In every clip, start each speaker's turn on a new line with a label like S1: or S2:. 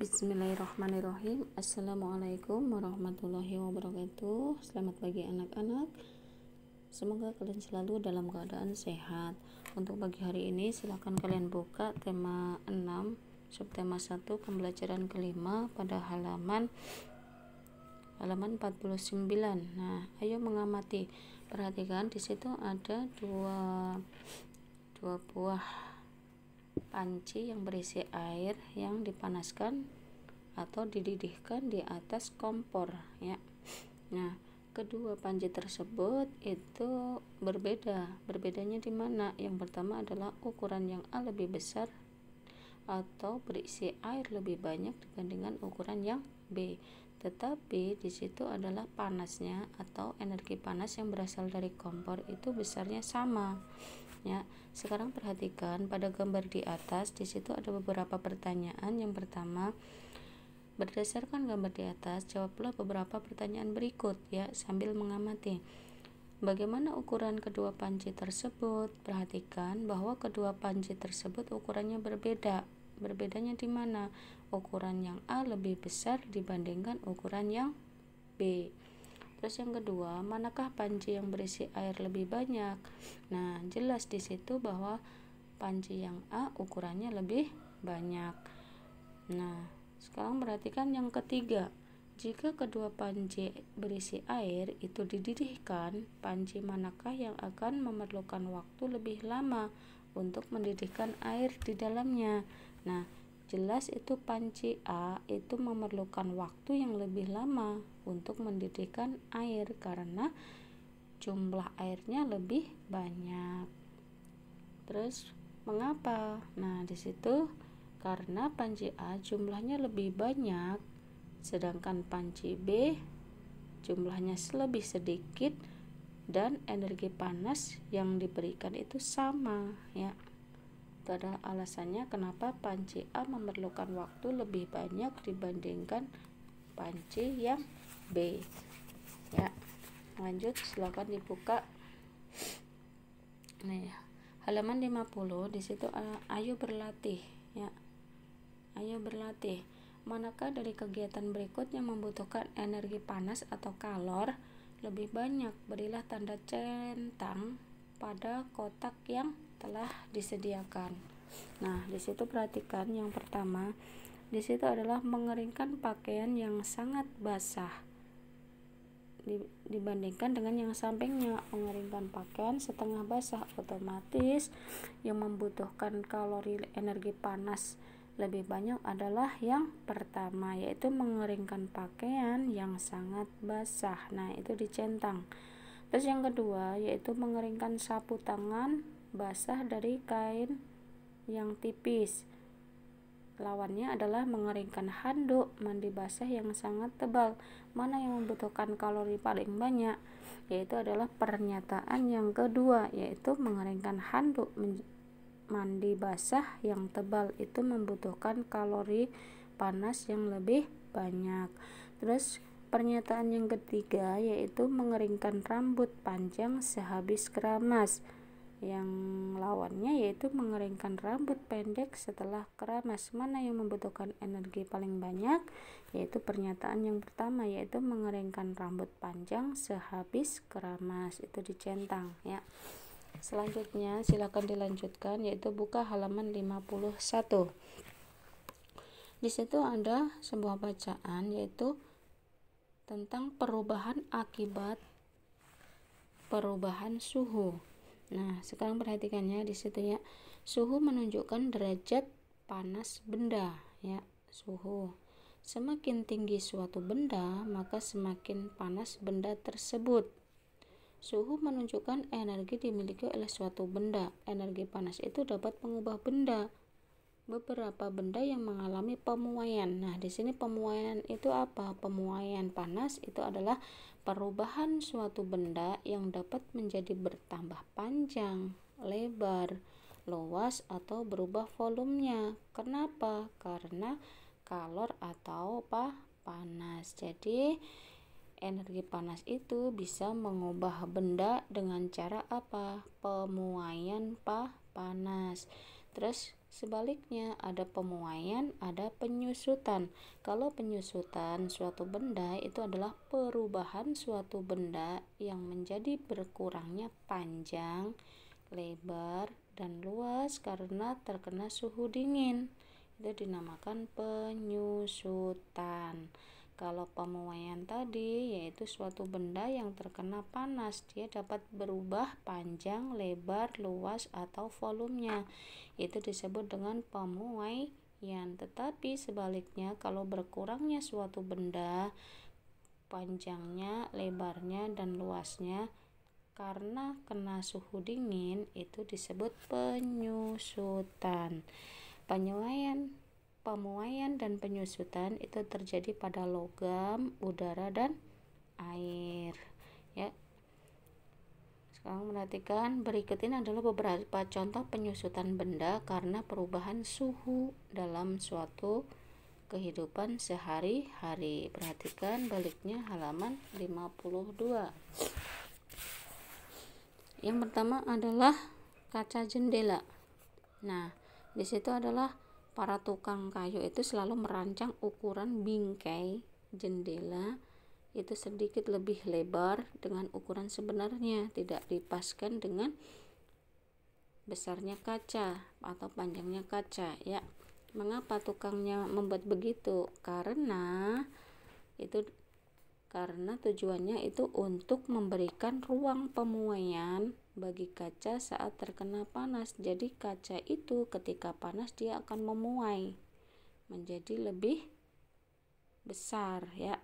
S1: Bismillahirrahmanirrahim. Assalamualaikum warahmatullahi wabarakatuh. Selamat pagi anak-anak. Semoga kalian selalu dalam keadaan sehat. Untuk pagi hari ini silakan kalian buka tema 6, subtema 1, pembelajaran kelima pada halaman 49. Nah, ayo mengamati. Perhatikan di situ ada dua buah panci yang berisi air yang dipanaskan atau dididihkan di atas kompor ya. Nah, kedua panci tersebut itu berbedanya di mana? Yang pertama adalah ukuran yang A lebih besar atau berisi air lebih banyak dibandingkan ukuran yang B. Tetapi di situ adalah panasnya atau energi panas yang berasal dari kompor itu besarnya sama. Ya, sekarang perhatikan pada gambar di atas, di situ ada beberapa pertanyaan. Yang pertama, berdasarkan gambar di atas, jawablah beberapa pertanyaan berikut ya sambil mengamati. Bagaimana ukuran kedua panci tersebut? Perhatikan bahwa kedua panci tersebut ukurannya berbeda. Berbedanya di mana? Ukuran yang A lebih besar dibandingkan ukuran yang B. Terus yang kedua, manakah panci yang berisi air lebih banyak? Nah, jelas di situ bahwa panci yang A ukurannya lebih banyak. Nah, sekarang perhatikan yang ketiga. Jika kedua panci berisi air itu dididihkan, panci manakah yang akan memerlukan waktu lebih lama untuk mendidihkan air di dalamnya? Nah, jelas itu panci A itu memerlukan waktu yang lebih lama untuk mendidihkan air karena jumlah airnya lebih banyak. Terus mengapa? Nah, di situ karena panci A jumlahnya lebih banyak sedangkan panci B jumlahnya lebih sedikit dan energi panas yang diberikan itu sama ya. Itu adalah alasannya kenapa panci A memerlukan waktu lebih banyak dibandingkan panci yang B ya. Lanjut, silakan dibuka. Nah, halaman 50 di situ ayo berlatih ya. Ayo berlatih. Manakah dari kegiatan berikut yang membutuhkan energi panas atau kalor lebih banyak? Berilah tanda centang pada kotak yang telah disediakan. Nah, di situ perhatikan yang pertama, di situ adalah mengeringkan pakaian yang sangat basah dibandingkan dengan yang sampingnya. Mengeringkan pakaian setengah basah, otomatis yang membutuhkan kalori energi panas lebih banyak adalah yang pertama, yaitu mengeringkan pakaian yang sangat basah. Nah, itu dicentang. Terus yang kedua yaitu mengeringkan sapu tangan basah dari kain yang tipis. Lawannya adalah mengeringkan handuk mandi basah yang sangat tebal. Mana yang membutuhkan kalori paling banyak? Yaitu adalah pernyataan yang kedua, yaitu mengeringkan handuk mandi basah yang tebal itu membutuhkan kalori panas yang lebih banyak. Terus pernyataan yang ketiga yaitu mengeringkan rambut panjang sehabis keramas. Yang lawannya yaitu mengeringkan rambut pendek setelah keramas. Mana yang membutuhkan energi paling banyak? Yaitu pernyataan yang pertama, yaitu mengeringkan rambut panjang sehabis keramas. Itu dicentang ya. Selanjutnya silakan dilanjutkan, yaitu buka halaman 51. Di situ ada sebuah bacaan yaitu tentang perubahan akibat perubahan suhu. Nah, sekarang perhatikannya di situ ya. Suhu menunjukkan derajat panas benda ya, suhu. Semakin tinggi suatu benda, maka semakin panas benda tersebut. Suhu menunjukkan energi dimiliki oleh suatu benda. Energi panas itu dapat mengubah benda. Beberapa benda yang mengalami pemuaian. Nah, di sini pemuaian itu apa? Pemuaian panas itu adalah perubahan suatu benda yang dapat menjadi bertambah panjang, lebar, luas atau berubah volumenya. Kenapa? Karena kalor atau panas. Jadi energi panas itu bisa mengubah benda dengan cara apa? Pemuaian panas. Terus Sebaliknya, ada pemuaian, ada penyusutan. Kalau penyusutan suatu benda itu adalah perubahan suatu benda yang menjadi berkurangnya panjang, lebar, dan luas karena terkena suhu dingin. Itu dinamakan penyusutan. Kalau pemuaian tadi yaitu suatu benda yang terkena panas, dia dapat berubah panjang, lebar, luas, atau volumenya. Itu disebut dengan pemuaian. Tetapi sebaliknya, kalau berkurangnya suatu benda, panjangnya, lebarnya, dan luasnya karena kena suhu dingin, itu disebut penyusutan. Pemuaian dan penyusutan itu terjadi pada logam, udara, dan air. Ya. Sekarang perhatikan, berikut ini adalah beberapa contoh penyusutan benda karena perubahan suhu dalam suatu kehidupan sehari-hari. Perhatikan baliknya halaman 52. Yang pertama adalah kaca jendela. Nah, di situ adalah para tukang kayu itu selalu merancang ukuran bingkai jendela itu sedikit lebih lebar dengan ukuran sebenarnya, tidak dipaskan dengan besarnya kaca atau panjangnya kaca, ya. Mengapa tukangnya membuat begitu? Karena tujuannya itu untuk memberikan ruang pemuaian bagi kaca saat terkena panas. Jadi kaca itu ketika panas dia akan memuai menjadi lebih besar, ya.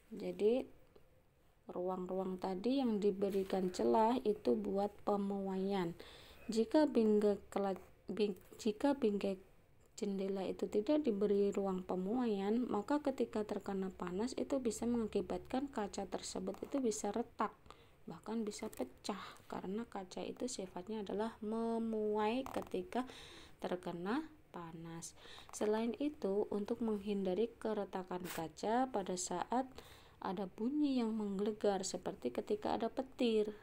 S1: Jadi ruang-ruang tadi yang diberikan celah itu buat pemuaian. Jika bingkai jendela itu tidak diberi ruang pemuaian, maka ketika terkena panas itu bisa mengakibatkan kaca tersebut itu bisa retak, bahkan bisa pecah, karena kaca itu sifatnya adalah memuai ketika terkena panas. Selain itu, untuk menghindari keretakan kaca pada saat ada bunyi yang menggelegar seperti ketika ada petir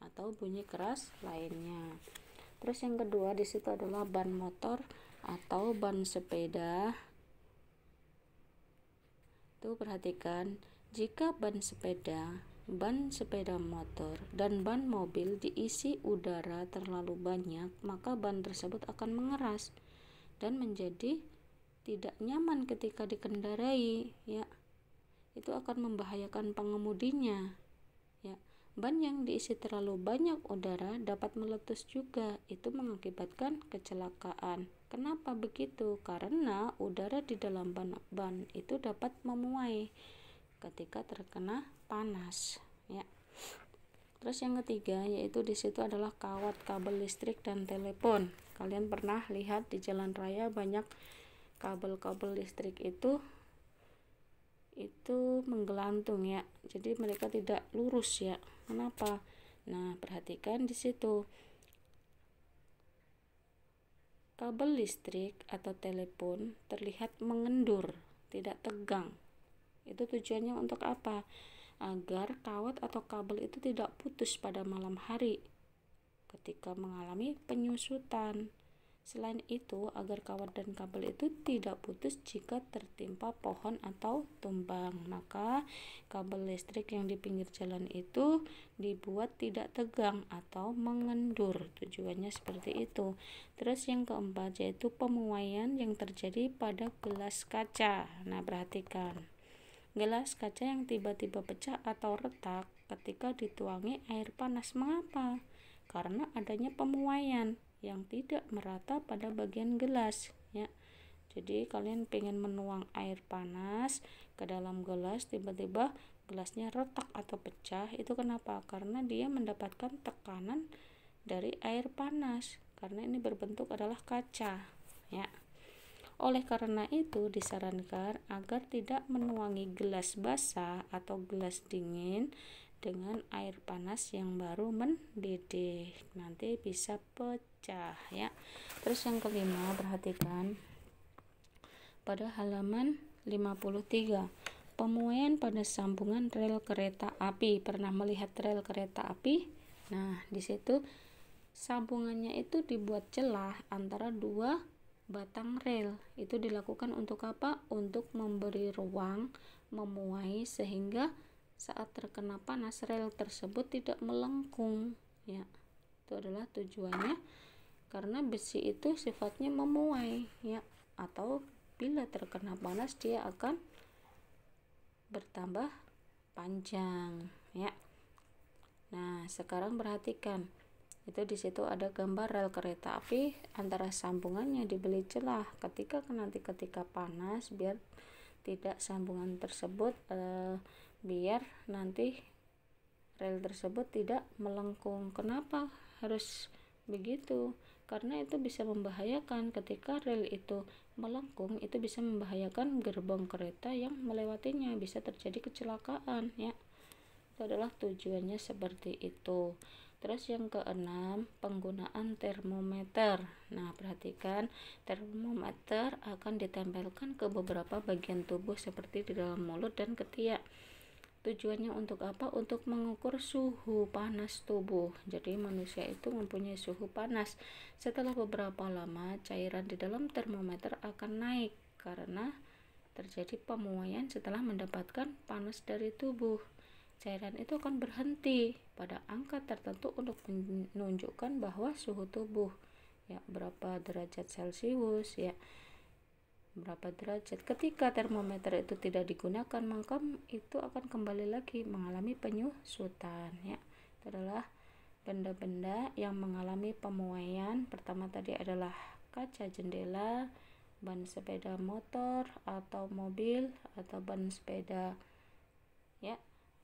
S1: atau bunyi keras lainnya. Terus yang kedua di situ adalah ban motor atau ban sepeda. Tuh perhatikan, jika ban sepeda motor dan ban mobil diisi udara terlalu banyak, maka ban tersebut akan mengeras dan menjadi tidak nyaman ketika dikendarai, ya. Itu akan membahayakan pengemudinya, ya. Ban yang diisi terlalu banyak udara dapat meletus juga, itu mengakibatkan kecelakaan. Kenapa begitu? Karena udara di dalam ban itu dapat memuai ketika terkena panas, ya. Terus yang ketiga yaitu di situ adalah kawat kabel listrik dan telepon. Kalian pernah lihat di jalan raya banyak kabel-kabel listrik itu menggelantung, ya. Jadi mereka tidak lurus, ya. Kenapa? Nah, perhatikan di situ. Kabel listrik atau telepon terlihat mengendur, tidak tegang. Itu tujuannya untuk apa? Agar kawat atau kabel itu tidak putus pada malam hari ketika mengalami penyusutan. Selain itu, agar kawat dan kabel itu tidak putus jika tertimpa pohon atau tumbang, maka kabel listrik yang di pinggir jalan itu dibuat tidak tegang atau mengendur. Tujuannya seperti itu. Terus yang keempat yaitu pemuaian yang terjadi pada gelas kaca. Nah, perhatikan. Gelas kaca yang tiba-tiba pecah atau retak ketika dituangi air panas. Mengapa? Karena adanya pemuaian yang tidak merata pada bagian gelas, ya. Jadi kalian pengen menuang air panas ke dalam gelas, tiba-tiba gelasnya retak atau pecah, itu kenapa? Karena dia mendapatkan tekanan dari air panas, karena ini berbentuk adalah kaca, ya. Oleh karena itu disarankan agar tidak menuangi gelas basah atau gelas dingin dengan air panas yang baru mendidih, nanti bisa pecah, ya. Terus yang kelima, perhatikan pada halaman 53, pemuaian pada sambungan rel kereta api. Pernah melihat rel kereta api? Nah, di situ sambungannya itu dibuat celah antara dua batang rel. Itu dilakukan untuk apa? Untuk memberi ruang memuai sehingga saat terkena panas rel tersebut tidak melengkung, ya. Itu adalah tujuannya, karena besi itu sifatnya memuai, ya, atau bila terkena panas dia akan bertambah panjang, ya. Nah, sekarang perhatikan. Itu di situ ada gambar rel kereta api, antara sambungannya diberi celah ketika panas, biar tidak sambungan tersebut biar nanti rel tersebut tidak melengkung. Kenapa harus begitu? Karena itu bisa membahayakan. Ketika rel itu melengkung, itu bisa membahayakan gerbong kereta yang melewatinya, bisa terjadi kecelakaan, ya. Itu adalah tujuannya seperti itu. Terus yang keenam, penggunaan termometer. Nah, perhatikan, termometer akan ditempelkan ke beberapa bagian tubuh seperti di dalam mulut dan ketiak. Tujuannya untuk apa? Untuk mengukur suhu panas tubuh. Jadi manusia itu mempunyai suhu panas. Setelah beberapa lama, cairan di dalam termometer akan naik karena terjadi pemuaian setelah mendapatkan panas dari tubuh. Cairan itu akan berhenti pada angka tertentu untuk menunjukkan bahwa suhu tubuh, ya, berapa derajat Celcius, ya, berapa derajat. Ketika termometer itu tidak digunakan, maka itu akan kembali lagi mengalami penyusutan, ya. Itu adalah benda-benda yang mengalami pemuaian. Pertama tadi adalah kaca jendela, ban sepeda motor atau mobil atau ban sepeda, ya.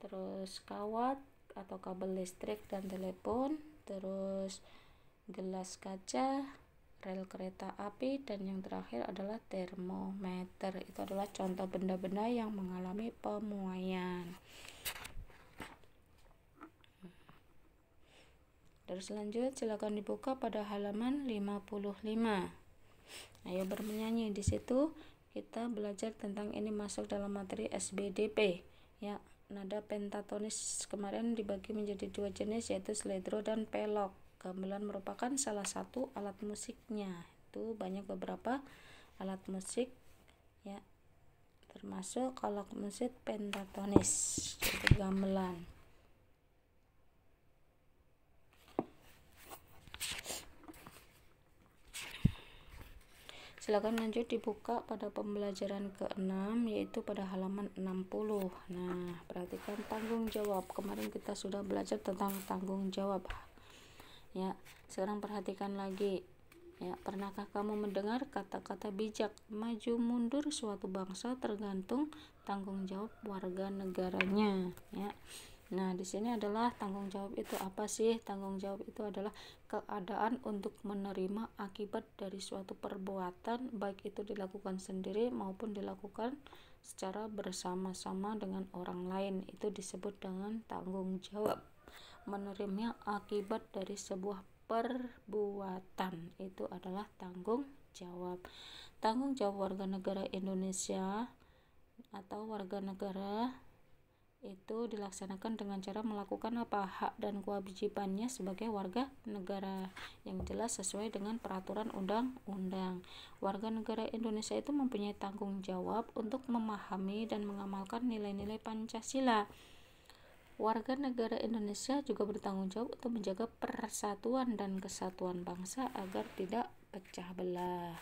S1: Terus kawat atau kabel listrik dan telepon, terus gelas kaca, rel kereta api, dan yang terakhir adalah termometer. Itu adalah contoh benda-benda yang mengalami pemuaian. Terus lanjut, silakan dibuka pada halaman 55. Ayo bernyanyi. Di situ kita belajar tentang ini, masuk dalam materi SBDP, ya. Nada pentatonis kemarin dibagi menjadi dua jenis, yaitu slendro dan pelok. Gamelan merupakan salah satu alat musiknya. Itu banyak beberapa alat musik, ya, termasuk alat musik pentatonis, yaitu gamelan. Silakan lanjut dibuka pada pembelajaran ke-6, yaitu pada halaman 60. Nah, perhatikan tanggung jawab. Kemarin kita sudah belajar tentang tanggung jawab, ya. Sekarang perhatikan lagi, ya. Pernahkah kamu mendengar kata-kata bijak? Maju mundur suatu bangsa tergantung tanggung jawab warga negaranya, ya. Nah, di sini adalah tanggung jawab itu apa sih? Tanggung jawab itu adalah keadaan untuk menerima akibat dari suatu perbuatan, baik itu dilakukan sendiri maupun dilakukan secara bersama-sama dengan orang lain. Itu disebut dengan tanggung jawab. Menerima akibat dari sebuah perbuatan, itu adalah tanggung jawab. Tanggung jawab warga negara Indonesia atau warga negara itu dilaksanakan dengan cara melakukan apa? Hak dan kewajibannya sebagai warga negara yang jelas sesuai dengan peraturan undang-undang. Warga negara Indonesia itu mempunyai tanggung jawab untuk memahami dan mengamalkan nilai-nilai Pancasila. Warga negara Indonesia juga bertanggung jawab untuk menjaga persatuan dan kesatuan bangsa agar tidak pecah belah.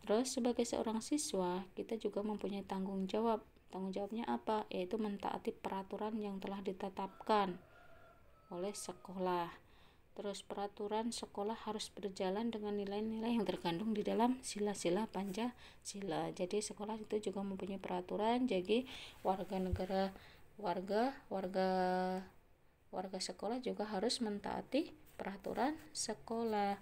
S1: Terus sebagai seorang siswa, kita juga mempunyai tanggung jawab. Tanggung jawabnya apa? Yaitu mentaati peraturan yang telah ditetapkan oleh sekolah. Terus peraturan sekolah harus berjalan dengan nilai-nilai yang terkandung di dalam sila-sila Pancasila. Jadi sekolah itu juga mempunyai peraturan. Jadi warga sekolah juga harus mentaati peraturan sekolah.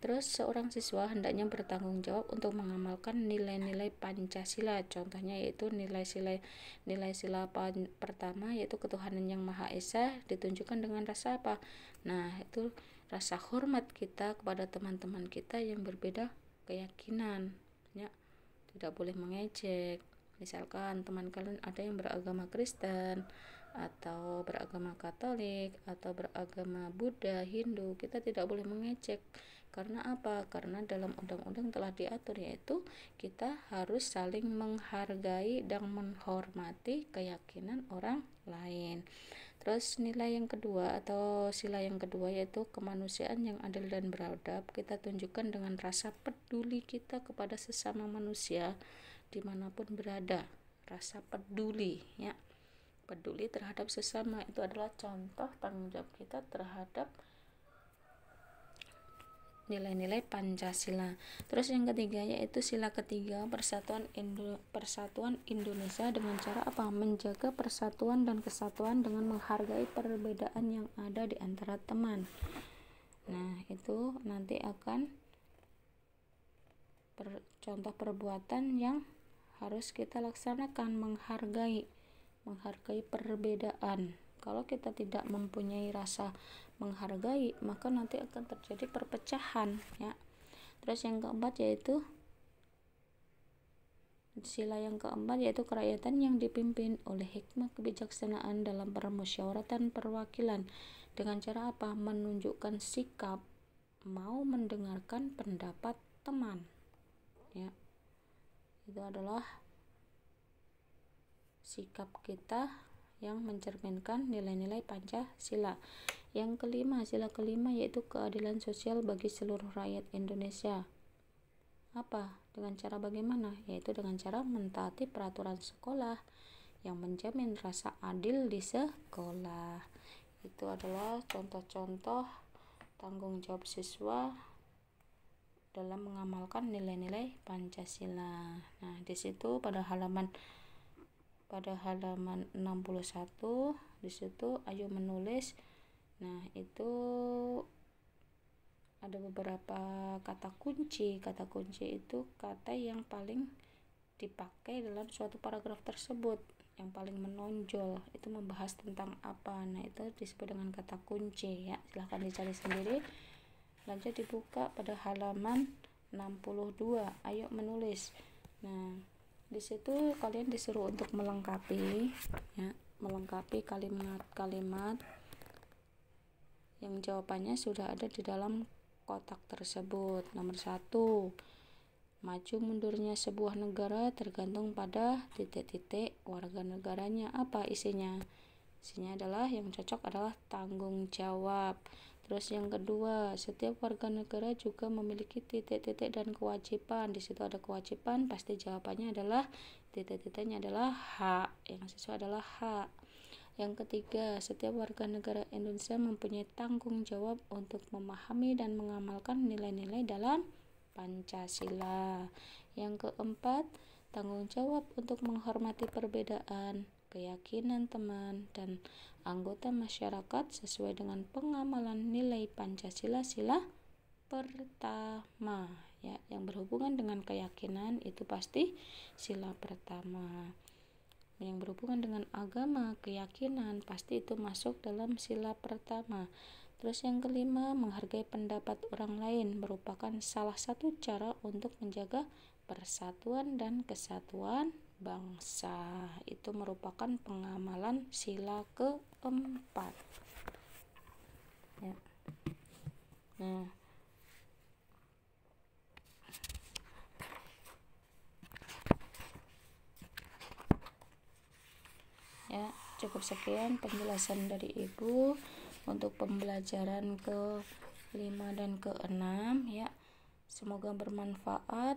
S1: Terus seorang siswa hendaknya bertanggung jawab untuk mengamalkan nilai-nilai Pancasila. Contohnya yaitu nilai sila pertama, yaitu ketuhanan yang Maha Esa, ditunjukkan dengan rasa apa? Nah, itu rasa hormat kita kepada teman-teman kita yang berbeda keyakinan, ya. Tidak boleh mengejek. Misalkan teman kalian ada yang beragama Kristen atau beragama Katolik atau beragama Buddha, Hindu, kita tidak boleh mengecek. Karena apa? Karena dalam undang-undang telah diatur, yaitu kita harus saling menghargai dan menghormati keyakinan orang lain. Terus nilai yang kedua atau sila yang kedua yaitu kemanusiaan yang adil dan beradab. Kita tunjukkan dengan rasa peduli kita kepada sesama manusia dimanapun berada. Rasa peduli, ya, peduli terhadap sesama itu adalah contoh tanggung jawab kita terhadap nilai-nilai Pancasila. Terus yang ketiga yaitu sila ketiga, persatuan Indonesia dengan cara apa? Menjaga persatuan dan kesatuan dengan menghargai perbedaan yang ada di antara teman. Nah, itu nanti akan contoh perbuatan yang harus kita laksanakan, menghargai perbedaan. Kalau kita tidak mempunyai rasa menghargai, maka nanti akan terjadi perpecahan, ya. Terus yang keempat yaitu sila yang keempat yaitu kerakyatan yang dipimpin oleh hikmah kebijaksanaan dalam permusyawaratan perwakilan dengan cara apa? Menunjukkan sikap mau mendengarkan pendapat teman, ya. Itu adalah sikap kita yang mencerminkan nilai-nilai Pancasila. Yang kelima, sila kelima yaitu keadilan sosial bagi seluruh rakyat Indonesia. Apa? Dengan cara bagaimana? Yaitu dengan cara mentaati peraturan sekolah yang menjamin rasa adil di sekolah. Itu adalah contoh-contoh tanggung jawab siswa dalam mengamalkan nilai-nilai Pancasila. Nah, di situ pada halaman 61 di situ ayo menulis. Nah, itu ada beberapa kata kunci. Kata kunci itu kata yang paling dipakai dalam suatu paragraf tersebut, yang paling menonjol itu membahas tentang apa. Nah, itu disebut dengan kata kunci, ya. Silahkan dicari sendiri. Lanjut dibuka pada halaman 62. Ayo menulis. Nah, di situ kalian disuruh untuk melengkapi, ya, melengkapi kalimat-kalimat yang jawabannya sudah ada di dalam kotak tersebut. Nomor 1, maju mundurnya sebuah negara tergantung pada titik-titik warga negaranya. Apa isinya? Isinya adalah yang cocok adalah tanggung jawab. Terus yang kedua, setiap warga negara juga memiliki titik-titik dan kewajiban. Di situ ada kewajiban, pasti jawabannya adalah titik-titiknya adalah hak. Yang sesuai adalah hak. Yang ketiga, setiap warga negara Indonesia mempunyai tanggung jawab untuk memahami dan mengamalkan nilai-nilai dalam Pancasila. Yang keempat, tanggung jawab untuk menghormati perbedaan keyakinan teman dan anggota masyarakat sesuai dengan pengamalan nilai Pancasila sila pertama, ya. Yang berhubungan dengan keyakinan itu pasti sila pertama. Yang berhubungan dengan agama, keyakinan, pasti itu masuk dalam sila pertama. Terus yang kelima, menghargai pendapat orang lain merupakan salah satu cara untuk menjaga persatuan dan kesatuan bangsa. Itu merupakan pengamalan sila keempat, ya. Nah, ya, cukup sekian penjelasan dari Ibu untuk pembelajaran ke-5 dan ke-6, ya. Semoga bermanfaat.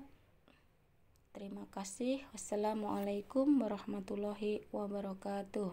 S1: Terima kasih. Wassalamualaikum warahmatullahi wabarakatuh.